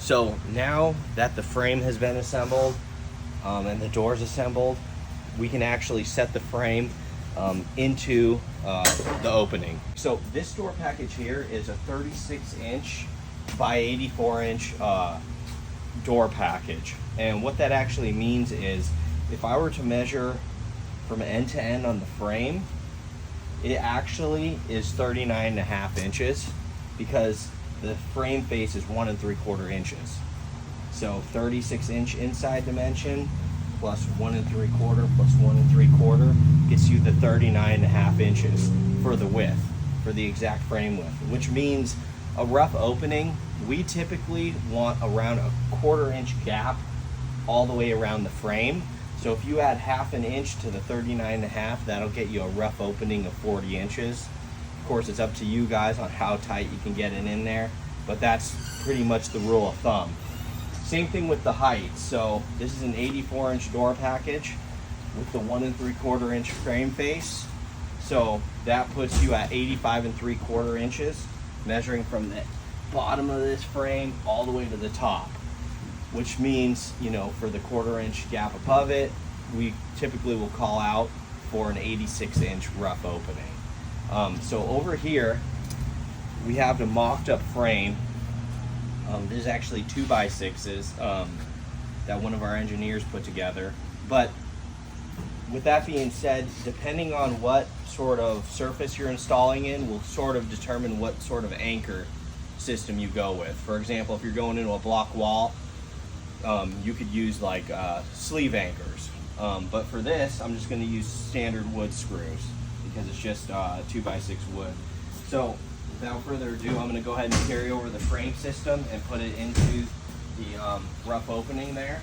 So now that the frame has been assembled and the doors assembled, we can actually set the frame into the opening. So this door package here is a 36-inch by 84-inch door package. And what that actually means is, if I were to measure from end to end on the frame, it actually is 39.5 inches, because the frame face is 1 3/4 inches. So 36-inch inside dimension plus 1 3/4 plus 1 3/4 gets you the 39.5 inches for the width, for the exact frame width, which means a rough opening, we typically want around a 1/4 inch gap all the way around the frame. So if you add 1/2 inch to the 39.5, that'll get you a rough opening of 40 inches. Of course, it's up to you guys on how tight you can get it in there, but that's pretty much the rule of thumb. Same thing with the height. So this is an 84-inch door package with the 1 3/4 inch frame face. So that puts you at 85 3/4 inches, measuring from the bottom of this frame all the way to the top. Which means, you know, for the 1/4 inch gap above it, we typically will call out for an 86-inch rough opening. So over here, we have the mocked up frame. This is actually 2x6s that one of our engineers put together. But with that being said, depending on what sort of surface you're installing in will sort of determine what sort of anchor system you go with. For example, if you're going into a block wall, you could use like sleeve anchors. But for this, I'm just going to use standard wood screws because it's just 2x6 wood. So without further ado, I'm going to go ahead and carry over the frame system and put it into the rough opening there.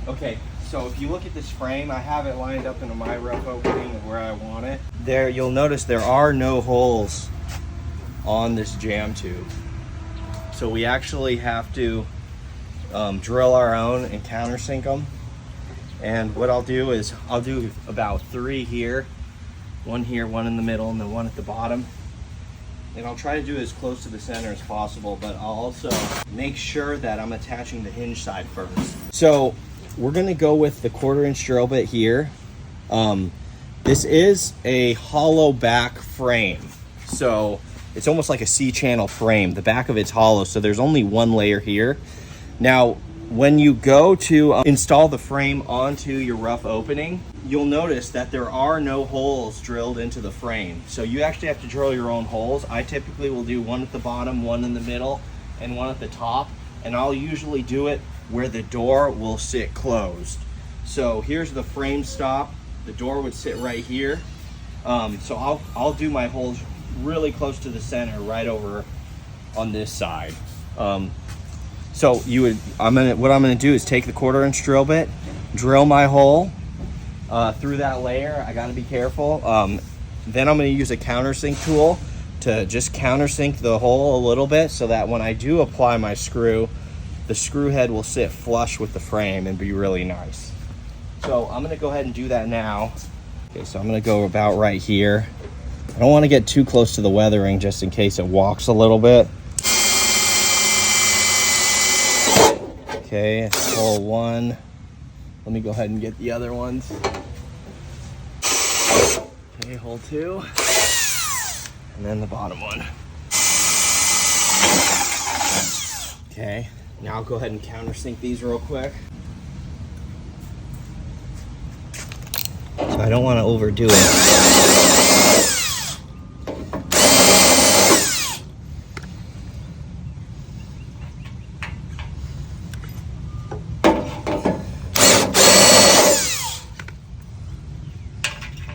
Okay, so if you look at this frame, I have it lined up into my rough opening of where I want it. There, you'll notice there are no holes on this jam tube. So we actually have to drill our own and countersink them. And what I'll do is, I'll do about 3 here, 1 here, 1 in the middle, and then 1 at the bottom. And I'll try to do it as close to the center as possible, but I'll also make sure that I'm attaching the hinge side first. So we're gonna go with the 1/4 inch drill bit here. This is a hollow back frame. So it's almost like a C-channel frame. The back of it's hollow, so there's only 1 layer here. Now, when you go to install the frame onto your rough opening, you'll notice that there are no holes drilled into the frame. So you actually have to drill your own holes. I typically will do 1 at the bottom, 1 in the middle, and 1 at the top. And I'll usually do it where the door will sit closed. So here's the frame stop. The door would sit right here. So I'll do my holes really close to the center, right over on this side. So what I'm gonna do is take the 1/4 inch drill bit, drill my hole through that layer. I gotta be careful. Then I'm gonna use a countersink tool to just countersink the hole a little bit, so that when I do apply my screw, the screw head will sit flush with the frame and be really nice. So I'm gonna go ahead and do that now. Okay, so I'm gonna go about right here. I don't wanna get too close to the weathering just in case it walks a little bit. Okay, hole 1. Let me go ahead and get the other ones. Okay, hole 2. And then the bottom one. Okay, now I'll go ahead and countersink these real quick. So I don't want to overdo it.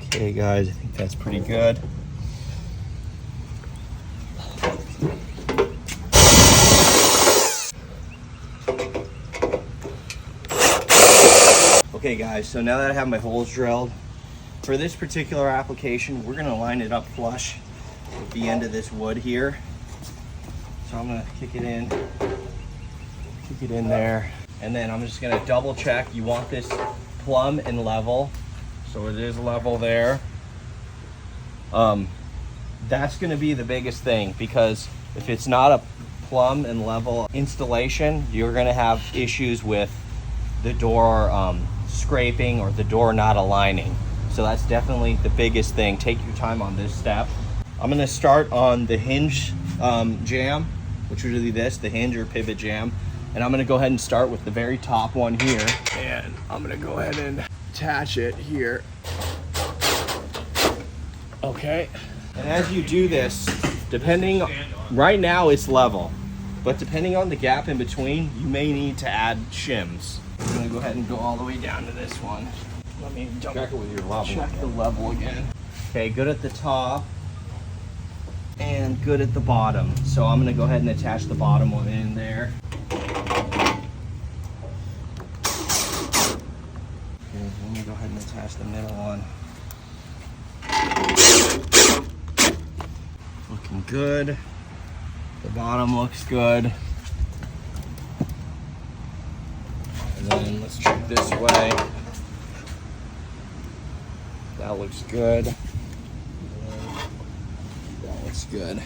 Okay guys, I think that's pretty good. Okay guys, so now that I have my holes drilled, for this particular application, we're gonna line it up flush with the end of this wood here. So I'm gonna kick it in there. And then I'm just gonna double check. You want this plumb and level. So it is level there. That's gonna be the biggest thing, because if it's not a plumb and level installation, you're gonna have issues with the door scraping or the door not aligning. So that's definitely the biggest thing. Take your time on this step. I'm gonna start on the hinge jamb, which would be this, the hinge or pivot jamb. And I'm gonna go ahead and start with the very top one here. And I'm gonna go ahead and attach it here. Okay. And as you do this, depending, right now it's level, but depending on the gap in between, you may need to add shims. I'm gonna go ahead and go all the way down to this one. Let me check it with your level. Check the level again. Okay, good at the top and good at the bottom. So I'm gonna go ahead and attach the bottom one in there. Okay, let me go ahead and attach the middle one. Looking good. The bottom looks good. And then let's check this way. That looks good. That looks good.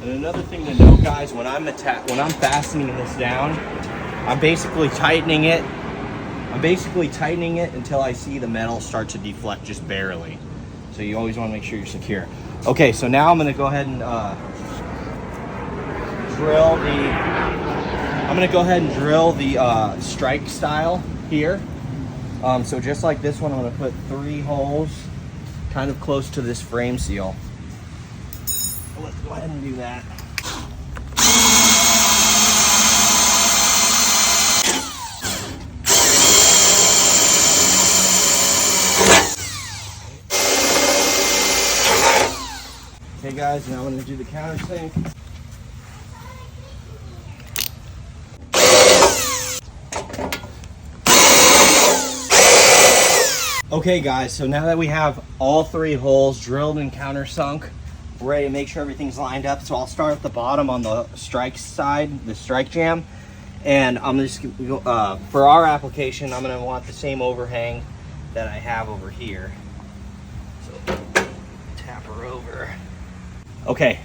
And another thing to note, guys, when I'm fastening this down, I'm basically tightening it. Until I see the metal start to deflect just barely. So you always want to make sure you're secure. Okay, so now I'm going to go ahead and drill the strike style here. So just like this one, I'm going to put 3 holes kind of close to this frame seal. So let's go ahead and do that. Okay guys, now I'm going to do the countersink. Okay guys, so now that we have all 3 holes drilled and countersunk, we're ready to make sure everything's lined up. So I'll start at the bottom on the strike side, the strike jamb. And I'm just for our application, I'm going to want the same overhang that I have over here. So tap her over. Okay,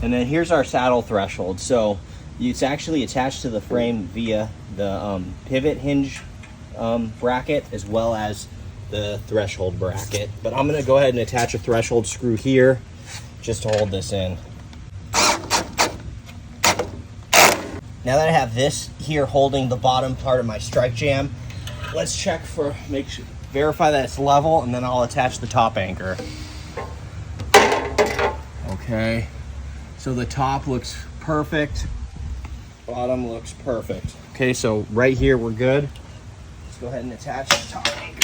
and then here's our saddle threshold. So it's actually attached to the frame via the pivot hinge bracket, as well as the threshold bracket. But I'm going to go ahead and attach a threshold screw here just to hold this in. Now that I have this here holding the bottom part of my strike jamb, let's check for, verify that it's level, and then I'll attach the top anchor. Okay, so the top looks perfect, bottom looks perfect. Okay, so right here we're good. Let's go ahead and attach the top anchor.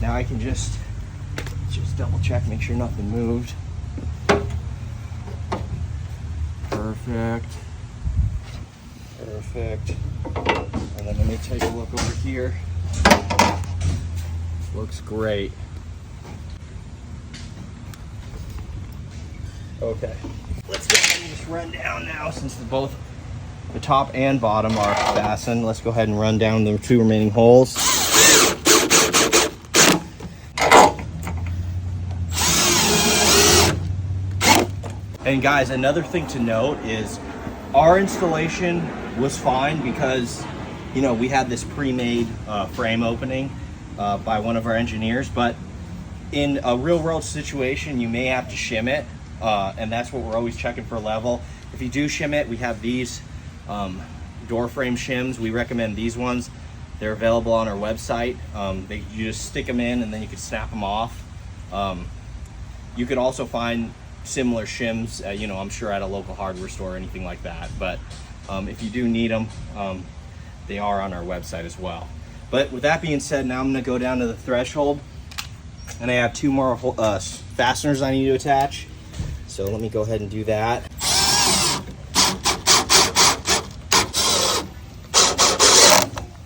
Now I can just double check, make sure nothing moved. Perfect. Perfect. And then let me take a look over here. Looks great. Okay. Let's go ahead and just run down now, since both the top and bottom are fastened. Let's go ahead and run down the 2 remaining holes. And guys, another thing to note is our installation was fine because, you know, we had this pre-made frame opening by one of our engineers, but in a real world situation, you may have to shim it, and that's what we're always checking for level. If you do shim it, we have these door frame shims. We recommend these ones. They're available on our website. You just stick them in and then you can snap them off. You could also find similar shims, you know, I'm sure at a local hardware store or anything like that. But if you do need them, they are on our website as well. But with that being said, now I'm going to go down to the threshold, and I have 2 more fasteners I need to attach. So let me go ahead and do that.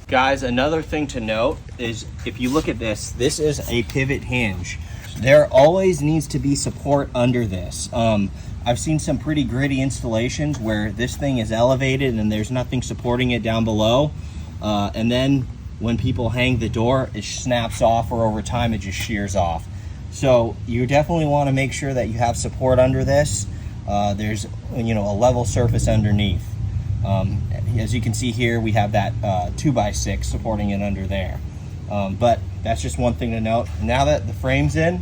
Guys, another thing to note is if you look at this, this is a pivot hinge. There always needs to be support under this. I've seen some pretty gritty installations where this thing is elevated and there's nothing supporting it down below. And then when people hang the door, it snaps off, or over time it just shears off. So you definitely want to make sure that you have support under this. There's a level surface underneath. As you can see here, we have that 2x6 supporting it under there. But that's just one thing to note. Now that the frame's in,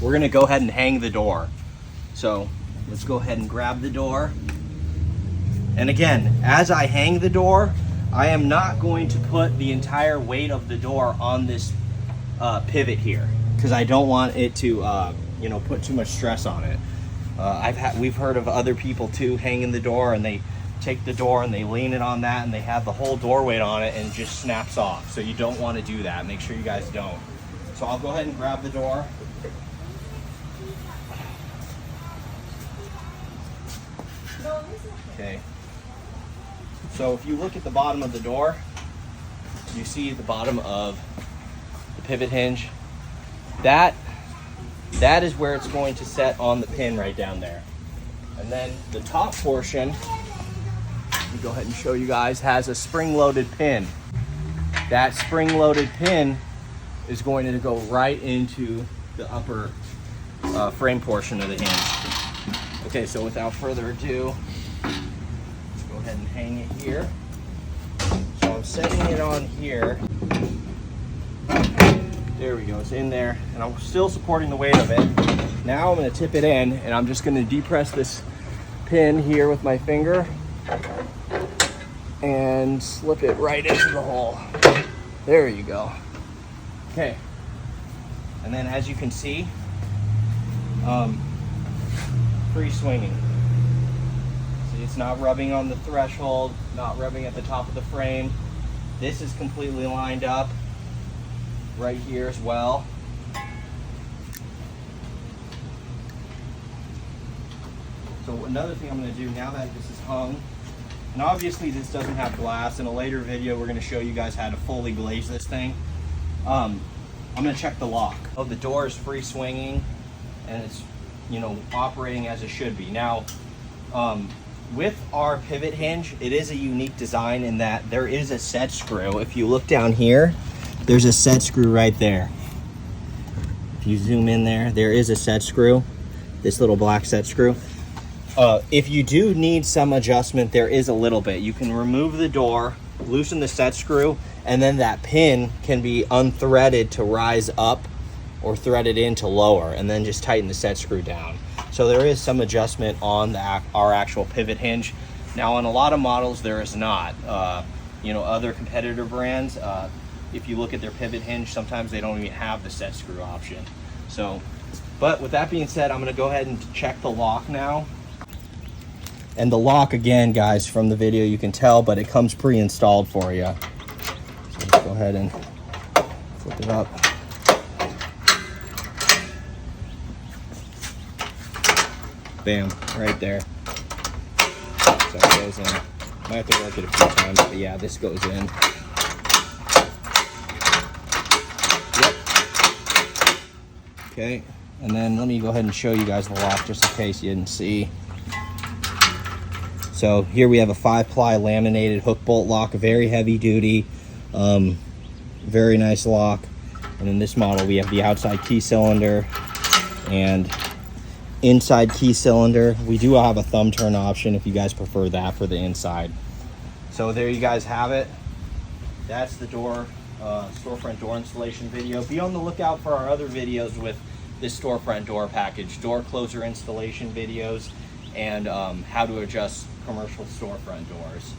we're going to go ahead and hang the door. So let's go ahead and grab the door. And again, as I hang the door, I am not going to put the entire weight of the door on this pivot here, because I don't want it to put too much stress on it. We've heard of other people too hanging the door, and they take the door and they lean it on that and they have the whole door weight on it and it just snaps off. So you don't want to do that. Make sure you guys don't. So I'll go ahead and grab the door. Okay. So if you look at the bottom of the door, you see the bottom of the pivot hinge. That is where it's going to set on the pin right down there. And then the top portion, let me go ahead and show you guys, has a spring-loaded pin. That spring-loaded pin is going to go right into the upper frame portion of the hinge. Okay, so without further ado, let's go ahead and hang it here. So I'm setting it on here. There we go, it's in there, and I'm still supporting the weight of it. Now I'm going to tip it in, and I'm just going to depress this pin here with my finger and slip it right into the hole. There you go. Okay, and then as you can see, free swinging. See, it's not rubbing on the threshold, not rubbing at the top of the frame. This is completely lined up right here as well. So another thing I'm going to do now that this is hung, and obviously this doesn't have glass. In a later video we're going to show you guys how to fully glaze this thing. I'm going to check the lock. Oh, the door is free swinging and it's operating as it should be. Now with our pivot hinge, it is a unique design in that there is a set screw. If you look down here, there's a set screw right there. If you zoom in there, there is a set screw, this little black set screw. If you do need some adjustment, there is a little bit. You can remove the door, loosen the set screw, and then that pin can be unthreaded to rise up or threaded in to lower, and then just tighten the set screw down. So there is some adjustment on our actual pivot hinge. Now on a lot of models there is not. Other competitor brands, if you look at their pivot hinge, sometimes they don't even have the set screw option. So, but with that being said, I'm going to go ahead and check the lock now. And the lock, again, guys, from the video you can tell, but it comes pre-installed for you. So let's go ahead and flip it up. Bam, right there. So it goes in. Might have to work it a few times, but yeah, this goes in. Yep. Okay, and then let me go ahead and show you guys the lock just in case you didn't see. So here we have a 5-ply laminated hook bolt lock, very heavy duty, very nice lock. And in this model we have the outside key cylinder and inside key cylinder. We do have a thumb turn option if you guys prefer that for the inside. So there you guys have it. That's the door, storefront door installation video. Be on the lookout for our other videos with this storefront door package, door closer installation videos, and how to adjust commercial storefront doors.